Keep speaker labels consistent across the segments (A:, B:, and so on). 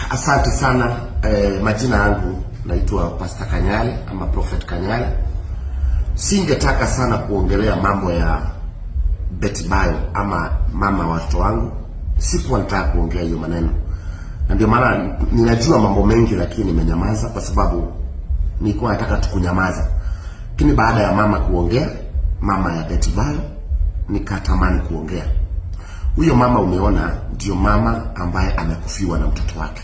A: Asante sana. Majina yangu naitwa Pastor Kanyale ama Prophet Kanyale. Singetaka sana kuongelea mambo ya Betty Bayo ama mama watoto wangu. Sikuwa nataka kuongea hiyo maneno. Na ndio maana ninajua mambo mengi lakini nimenyamaza kwa sababu nilikuwa nataka tukunyamaza. Lakini baada ya mama kuongea, mama ya Betty Bayo, nikatamani kuongea. Huyo mama umeona ndio mama ambaye amekufiwa na mtoto wake.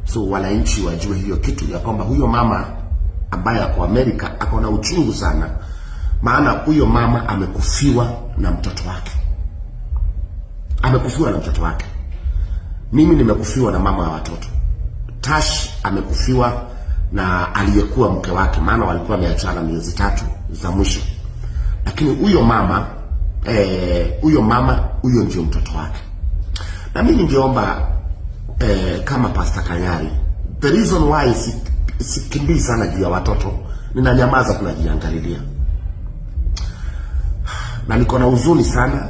A: So wananchi wajue hiyo kitu ya kwamba huyo mama ambaye ako Amerika ako na uchungu sana, maana huyo mama amekufiwa na mtoto wake. Amekufiwa na mtoto wake. Mimi nimekufiwa na mama wa watoto. Tash amekufiwa na aliyekuwa mke wake, maana walikuwa wameachana miezi 3 za mwisho. Lakini huyo mama huyo ndio mtoto wake. Na mimi ningeomba kama Pastor Kanyale, the reason why sikimbii sana juu ya watoto, ninanyamaza kunajiangalilia. Na niko na huzuni sana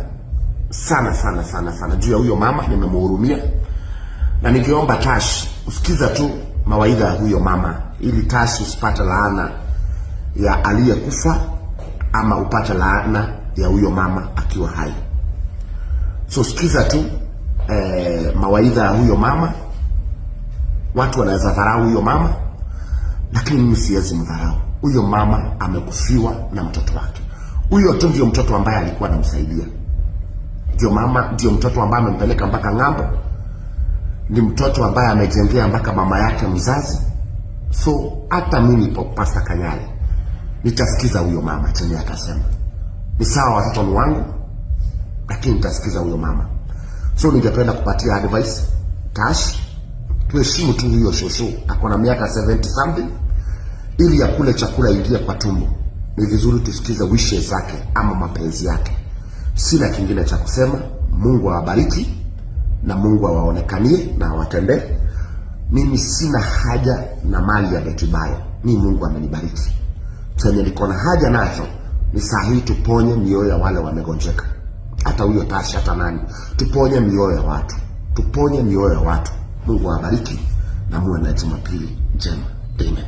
A: juu ya huyo mama, nimemhurumia. Na ningeomba Tash usikiza tu mawaidha ya huyo mama ili Tash usipate laana ya aliyekufa ama upate laana ya huyo mama akiwa hai. So sikiza tu mawaidha ya huyo mama. Watu wanaweza dharau huyo mama, lakini mimi siwezi mdharau. Huyo mama amekufiwa na mtoto wake. Huyo tu ndio mtoto ambaye alikuwa anamsaidia. Ndio mama, ndio mtoto ambaye amempeleka mpaka ng'ambo. Ni mtoto ambaye amejengea mpaka mama yake mzazi. So hata mimi Pastor Kanyale nitasikiza huyo mama chenye atasema. Ni sawa, watoto ni wangu, lakini nitasikiza huyo mama. So ningependa kupatia advice Tash, tuheshimu tu huyo shosho. Ako na miaka 70 something, ili ya kule chakula ingie kwa tumbo. Ni vizuri tusikize wishes zake ama mapenzi yake. Sina kingine cha kusema. Mungu awabariki na Mungu awaonekanie na awatendee. Mimi sina haja na mali ya Betty Bayo. Mimi Mungu amenibariki. Chenye niko na haja nacho ni saa hii tuponye mioyo ya wale wamegonjeka. Hata huyo Tash, hata nani. Tuponye mioyo ya watu. Tuponye mioyo ya watu. Mungu awabariki na muwe na Jumapili njema. Amen.